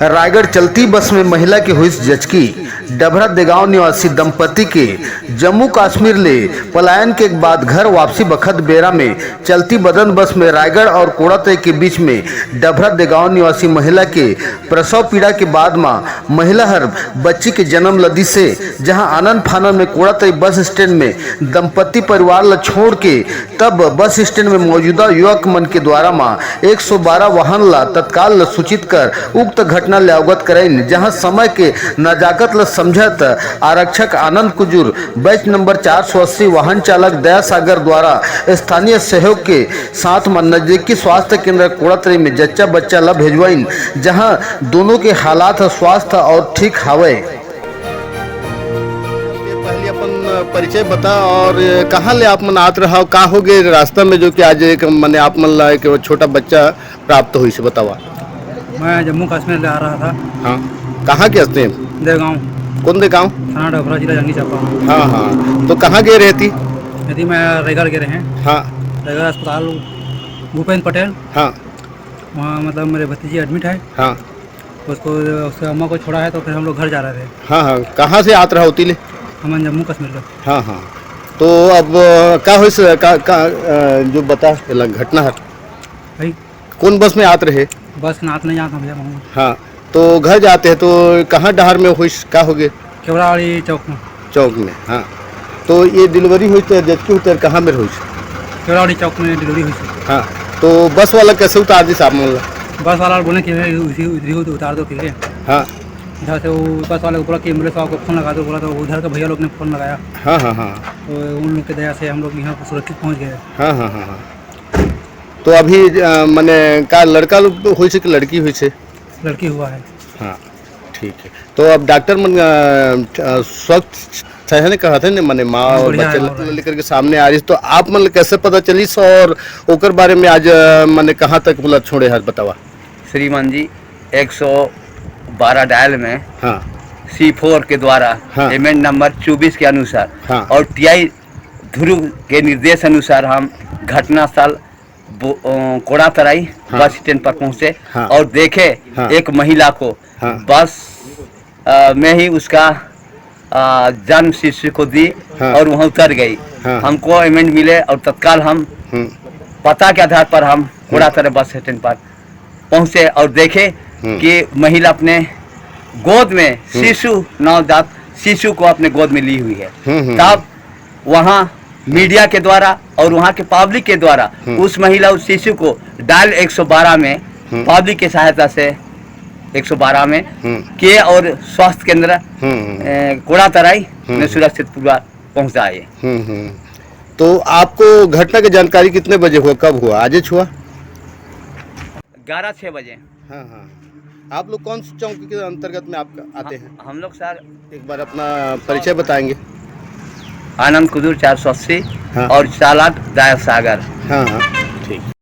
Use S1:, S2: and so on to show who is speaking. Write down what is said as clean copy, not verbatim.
S1: रायगढ़ चलती बस में महिला की हुई जचकी। डभरा देगांव निवासी दंपति के जम्मू कश्मीर ले पलायन के बाद घर वापसी बखत बेरा में चलती बदन बस में रायगढ़ और कोड़ातई के बीच में डभरा देगांव निवासी महिला के प्रसव पीड़ा के बाद महिला हर बच्ची के जन्म लदी से जहां आनंद फानन में कोड़ातई बस स्टैंड में दंपति परिवार ला छोड़ के तब बस स्टैंड में मौजूदा युवक मन के द्वारा 112 वाहन ला तत्काल सूचित कर उक्त घटना ले अवगत कराइन, जहां समय के नजाकत ल समझत आरक्षक आनंद कुजूर बैच नंबर 480 वाहन चालक दया सागर द्वारा स्थानीय सहयोग के साथ नजदीकी स्वास्थ्य केंद्र कोड़ातई में जच्चा बच्चा ला भेजवाइन, जहां दोनों के हालात स्वास्थ्य और ठीक हावे।
S2: पहले अपन परिचय बता और कहाँ ले आप मन आत रहा, का हो गए रास्ता में जो कि आज एक मैंने आप मन ला एक छोटा बच्चा प्राप्त हुई से बतावा।
S3: मैं जम्मू कश्मीर ले आ रहा था।
S2: हाँ, कहाँ के हस्ते हैं?
S3: देगांव।
S2: कौन देगांव?
S3: थाना डभरा, जिला जंगी चांपा।
S2: हाँ हाँ, तो कहाँ गए रहती?
S3: यदि मैं रायगढ़ गए हैं।
S2: हाँ,
S3: रायगढ़ अस्पताल भूपेंद्र पटेल।
S2: हाँ,
S3: वहाँ मतलब मेरे भतीजी एडमिट है।
S2: हाँ,
S3: उसको उसके अम्मा को छोड़ा है, तो फिर हम लोग घर जा रहे थे।
S2: हाँ हाँ, कहाँ से आत रहा होती ले?
S3: हम जम्मू कश्मीर से।
S2: हाँ हाँ, तो अब का हो जो बता घटना है
S3: भाई
S2: कौन बस में आत रहे?
S3: बस नाथ नहीं जाता भैया।
S2: हाँ, तो घर जाते हैं तो कहाँ डहार में हुई का हो गए?
S3: केवड़ावाड़ी चौक में।
S2: चौक में। हाँ, तो ये डिलीवरी हुई तो जबकि उतर कहाँ में हुई?
S3: केवड़ावाड़ी चौक में डिलीवरी हुई।
S2: हाँ, तो बस वाला कैसे उतार दी साहब मन?
S3: बस वाला बोले कि उसी उतार दो फिर।
S2: हाँ,
S3: इधर से वो बस वाले को बोला कि एम्बुलेंस वाले को फ़ोन लगा दो, बोला तो उधर के भैया लोग ने फ़ोन लगाया।
S2: हाँ हाँ हाँ,
S3: तो उन लोग की दया से हम लोग यहाँ पर सुरक्षित पहुँच गए।
S2: हाँ हाँ हाँ हाँ, तो अभी मैंने का लड़का हुई से कि लड़की हुई से?
S3: लड़की हुआ है।
S2: हाँ, ठीक है। तो अब डॉक्टर मन स्वस्थ सहने कहा थे ना, मैंने माँ और बच्चे लेकर के सामने आ रही, तो आप मन कैसे पता चली और ओकर बारे में आज मैंने कहाँ तक बोला छोड़े हाथ बतावा?
S4: श्रीमान जी 112 डायल में
S2: हाँ,
S4: C4 के द्वारा
S2: हाँ,
S4: पेमेंट नंबर 24 के अनुसार
S2: हाँ,
S4: और TI ध्रुव के निर्देश अनुसार हम घटनास्थल कोड़ातई बस स्टैंड पर पहुंचे।
S2: हाँ,
S4: और देखे
S2: हाँ,
S4: एक महिला को
S2: हाँ,
S4: बस में ही उसका जन्म शिशु को दी।
S2: हाँ,
S4: और वहाँ उतर गई।
S2: हाँ,
S4: हमको पेमेंट मिले और तत्काल हम पता के आधार पर हम कोड़ातई बस स्टैंड पर पहुंचे और देखे कि महिला अपने गोद में शिशु नवजात शिशु को अपने गोद में ली हुई है। तब वहाँ मीडिया के द्वारा और वहाँ के पब्लिक के द्वारा उस महिला उस शिशु को डायल 112 में पब्लिक की सहायता से 112 में किए और स्वास्थ्य केंद्र कोड़ातई में सुरक्षित पूर्वक पहुँचाए।
S2: तो आपको घटना की जानकारी कितने बजे हुआ, कब हुआ? आज हुआ
S4: 11-6 बजे।
S2: हाँ हाँ, आप लोग कौन सी चौकी के अंतर्गत में आप आते हैं?
S4: हम लोग सर
S2: एक बार अपना परिचय बताएंगे।
S4: आनंद कुजूर 480।
S2: हाँ,
S4: और चालक दया सागर।
S2: हाँ हाँ, ठीक।